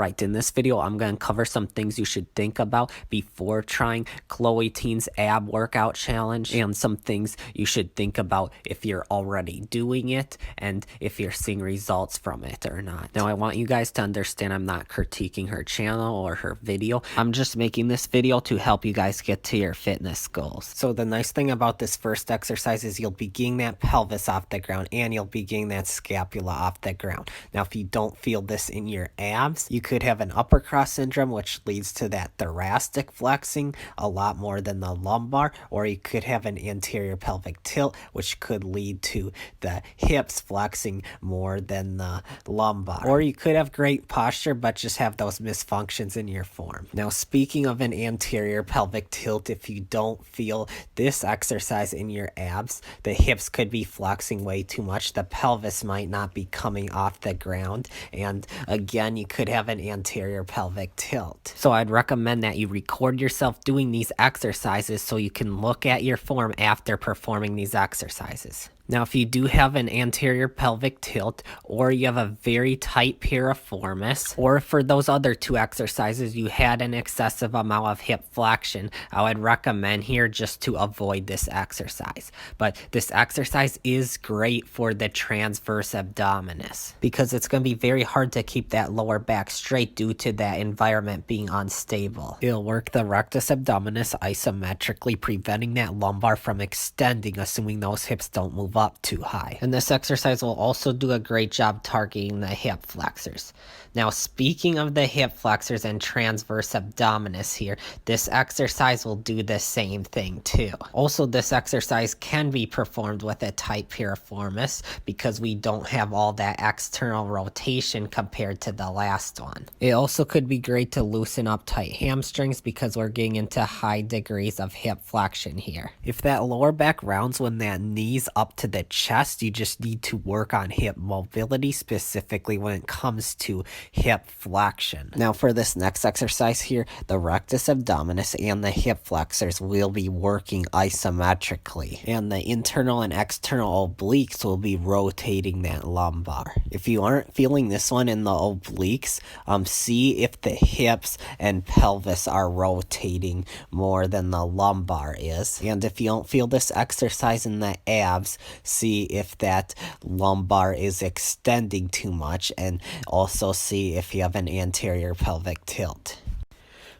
Right, in this video, I'm going to cover some things you should think about before trying Chloe Teen's ab workout challenge, and some things you should think about if you're already doing it and if you're seeing results from it or not. Now, I want you guys to understand I'm not critiquing her channel or her video. I'm just making this video to help you guys get to your fitness goals. So the nice thing about this first exercise is you'll be getting that pelvis off the ground and you'll be getting that scapula off the ground. Now, if you don't feel this in your abs, you could have an upper cross syndrome, which leads to that thoracic flexing a lot more than the lumbar, or you could have an anterior pelvic tilt, which could lead to the hips flexing more than the lumbar. Or you could have great posture, but just have those misfunctions in your form. Now, speaking of an anterior pelvic tilt, if you don't feel this exercise in your abs, the hips could be flexing way too much. The pelvis might not be coming off the ground, and again, you could have an anterior pelvic tilt. So I'd recommend that you record yourself doing these exercises so you can look at your form after performing these exercises. Now, if you do have an anterior pelvic tilt, or you have a very tight piriformis, or for those other two exercises you had an excessive amount of hip flexion, I would recommend here just to avoid this exercise. But this exercise is great for the transverse abdominis, because it's going to be very hard to keep that lower back straight due to that environment being unstable. It'll work the rectus abdominis isometrically, preventing that lumbar from extending, assuming those hips don't move up too high. And this exercise will also do a great job targeting the hip flexors. Now, speaking of the hip flexors and transverse abdominis here, this exercise will do the same thing too. Also, this exercise can be performed with a tight piriformis because we don't have all that external rotation compared to the last one. It also could be great to loosen up tight hamstrings because we're getting into high degrees of hip flexion here. If that lower back rounds when that knee's up to the chest, you just need to work on hip mobility, specifically when it comes to hip flexion. Now, for this next exercise here, the rectus abdominis and the hip flexors will be working isometrically, and the internal and external obliques will be rotating that lumbar. If you aren't feeling this one in the obliques, see if the hips and pelvis are rotating more than the lumbar is. And if you don't feel this exercise in the abs, see if that lumbar is extending too much, and also see if you have an anterior pelvic tilt.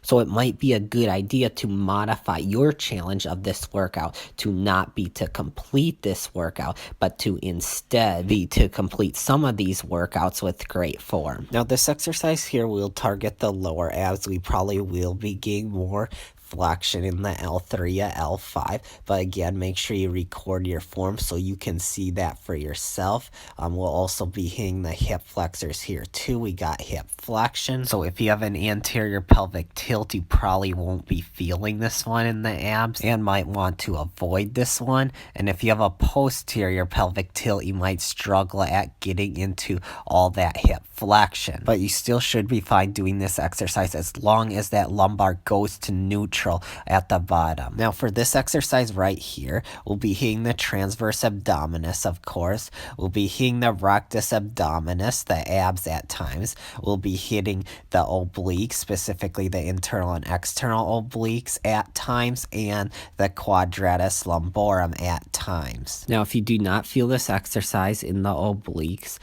So it might be a good idea to modify your challenge of this workout to not be to complete this workout, but to instead be to complete some of these workouts with great form. Now, this exercise here will target the lower abs. We probably will be getting more flexion in the L3 or L5, but again, make sure you record your form so you can see that for yourself. We'll also be hitting the hip flexors here too. We got hip flexion, so if you have an anterior pelvic tilt, you probably won't be feeling this one in the abs and might want to avoid this one. And if you have a posterior pelvic tilt, you might struggle at getting into all that hip flexion, but you still should be fine doing this exercise as long as that lumbar goes to neutral at the bottom. Now, for this exercise right here, we'll be hitting the transverse abdominis, of course. We'll be hitting the rectus abdominis, the abs at times. We'll be hitting the obliques, specifically the internal and external obliques at times, and the quadratus lumborum at times. Now, if you do not feel this exercise in the obliques,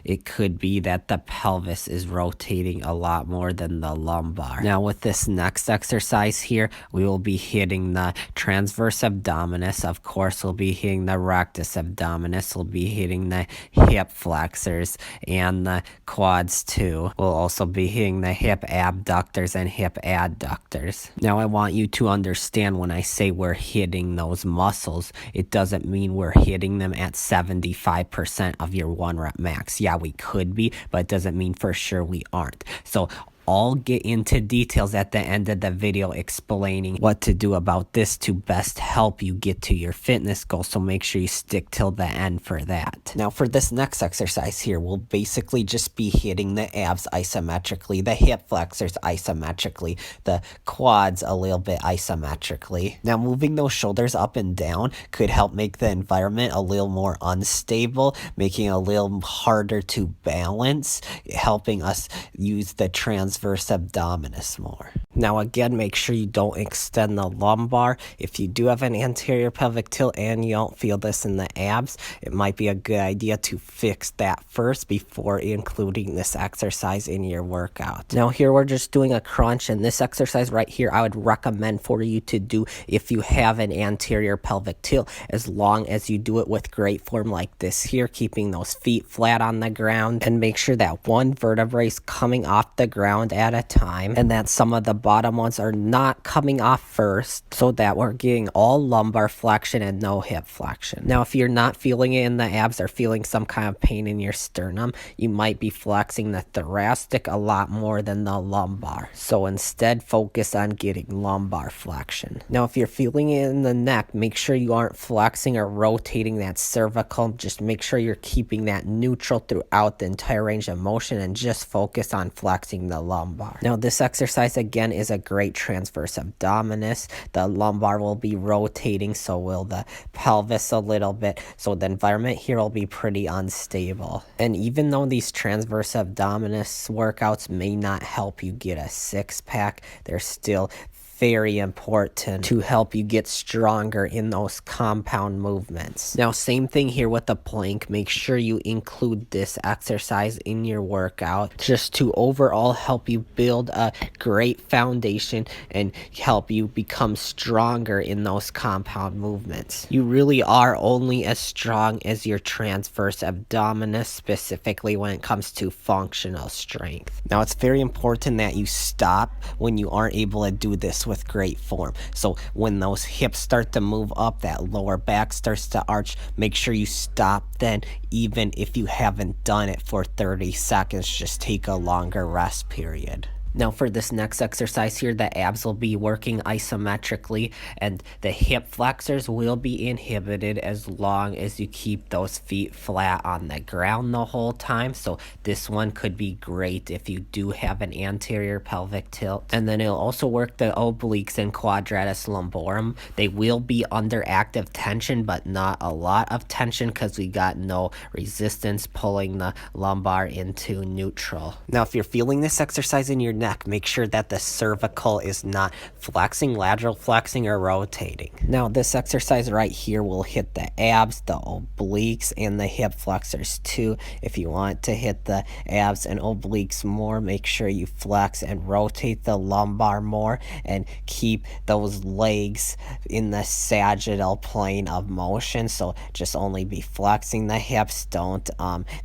it could be that the pelvis is rotating a lot more than the lumbar. Now, with this next exercise here, we will be hitting the transverse abdominis. Of course, we'll be hitting the rectus abdominis. We'll be hitting the hip flexors and the quads too. We'll also be hitting the hip abductors and hip adductors. Now, I want you to understand when I say we're hitting those muscles, it doesn't mean we're hitting them at 75% of your 1 rep max. Yeah, we could be, but it doesn't mean for sure we aren't. So I'll get into details at the end of the video explaining what to do about this to best help you get to your fitness goal, so make sure you stick till the end for that. Now for this next exercise here, we'll basically just be hitting the abs isometrically, the hip flexors isometrically, the quads a little bit isometrically. Now moving those shoulders up and down could help make the environment a little more unstable, making it a little harder to balance, helping us use the transverse abdominis more. Now again, make sure you don't extend the lumbar. If you do have an anterior pelvic tilt and you don't feel this in the abs, it might be a good idea to fix that first before including this exercise in your workout. Now here we're just doing a crunch, and this exercise right here I would recommend for you to do if you have an anterior pelvic tilt, as long as you do it with great form like this here, keeping those feet flat on the ground, and make sure that one vertebrae is coming off the ground at a time, and that some of the bottom ones are not coming off first, so that we're getting all lumbar flexion and no hip flexion. Now if you're not feeling it in the abs or feeling some kind of pain in your sternum, you might be flexing the thoracic a lot more than the lumbar, so instead focus on getting lumbar flexion. Now if you're feeling it in the neck, make sure you aren't flexing or rotating that cervical. Just make sure you're keeping that neutral throughout the entire range of motion and just focus on flexing the lumbar. Now this exercise again is a great transverse abdominis. The lumbar will be rotating, so will the pelvis a little bit, so the environment here will be pretty unstable. And even though these transverse abdominis workouts may not help you get a six-pack, they're still very important to help you get stronger in those compound movements. Now same thing here with the plank. Make sure you include this exercise in your workout just to overall help you build a great foundation and help you become stronger in those compound movements. You really are only as strong as your transverse abdominis, specifically when it comes to functional strength. Now it's very important that you stop when you aren't able to do this with great form. So when those hips start to move up, that lower back starts to arch, make sure you stop then, even if you haven't done it for 30 seconds. Just take a longer rest period. Now for this next exercise here, the abs will be working isometrically and the hip flexors will be inhibited as long as you keep those feet flat on the ground the whole time. So this one could be great if you do have an anterior pelvic tilt. And then it'll also work the obliques and quadratus lumborum. They will be under active tension, but not a lot of tension because we got no resistance pulling the lumbar into neutral. Now if you're feeling this exercise in your neck, make sure that the cervical is not flexing, lateral flexing, or rotating. Now this exercise right here will hit the abs, the obliques, and the hip flexors too. If you want to hit the abs and obliques more, make sure you flex and rotate the lumbar more and keep those legs in the sagittal plane of motion. So just only be flexing the hips, don't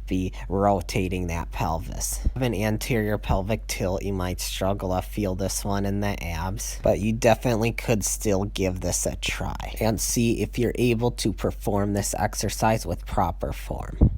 be rotating that pelvis. If you have an anterior pelvic tilt, you might struggle to feel this one in the abs, but you definitely could still give this a try and see if you're able to perform this exercise with proper form.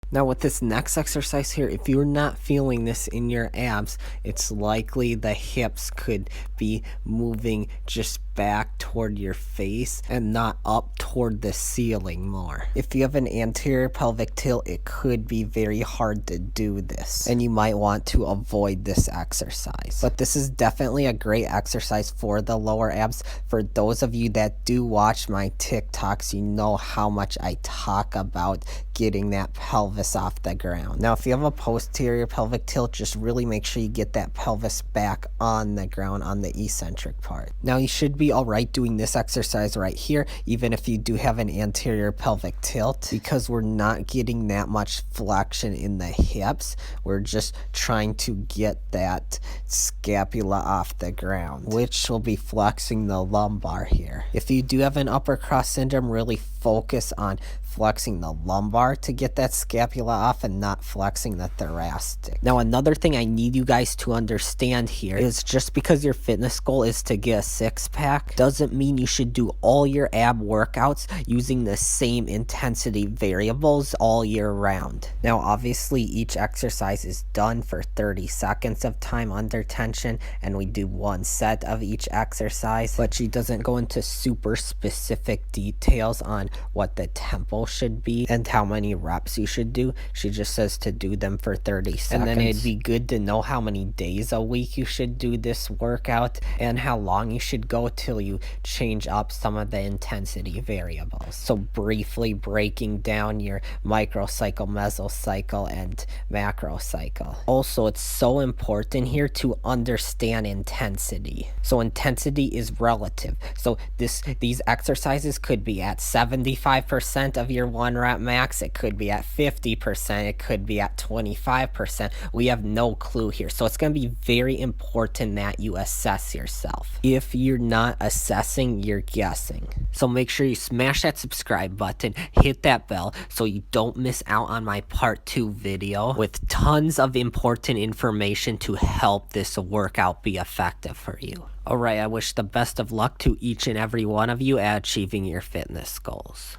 Now with this next exercise here, if you're not feeling this in your abs, it's likely the hips could be moving just back toward your face and not up toward the ceiling more. If you have an anterior pelvic tilt, it could be very hard to do this, and you might want to avoid this exercise. But this is definitely a great exercise for the lower abs. For those of you that do watch my TikToks, you know how much I talk about getting that pelvis off the ground. Now if you have a posterior pelvic tilt, just really make sure you get that pelvis back on the ground on the eccentric part. Now you should be all right doing this exercise right here, even if you do have an anterior pelvic tilt, because we're not getting that much flexion in the hips. We're just trying to get that scapula off the ground, which will be flexing the lumbar here. If you do have an upper cross syndrome, really focus on flexing the lumbar to get that scapula off and not flexing the thoracic. Now, another thing I need you guys to understand here is just because your fitness goal is to get a six-pack doesn't mean you should do all your ab workouts using the same intensity variables all year round. Now, obviously, each exercise is done for 30 seconds of time under tension, and we do one set of each exercise, but she doesn't go into super specific details on what the tempo should be and how many reps you should do. She just says to do them for 30 seconds. And then it'd be good to know how many days a week you should do this workout and how long you should go till you change up some of the intensity variables. So briefly breaking down your microcycle, mesocycle, and macrocycle. Also, it's so important here to understand intensity. So intensity is relative. So these exercises could be at 75% of your 1 rep max. It could be at 50%. It could be at 25%. We have no clue here. So it's going to be very important that you assess yourself. If you're not assessing, you're guessing. So make sure you smash that subscribe button, hit that bell so you don't miss out on my part 2 video with tons of important information to help this workout be effective for you. Alright, I wish the best of luck to each and every one of you at achieving your fitness goals.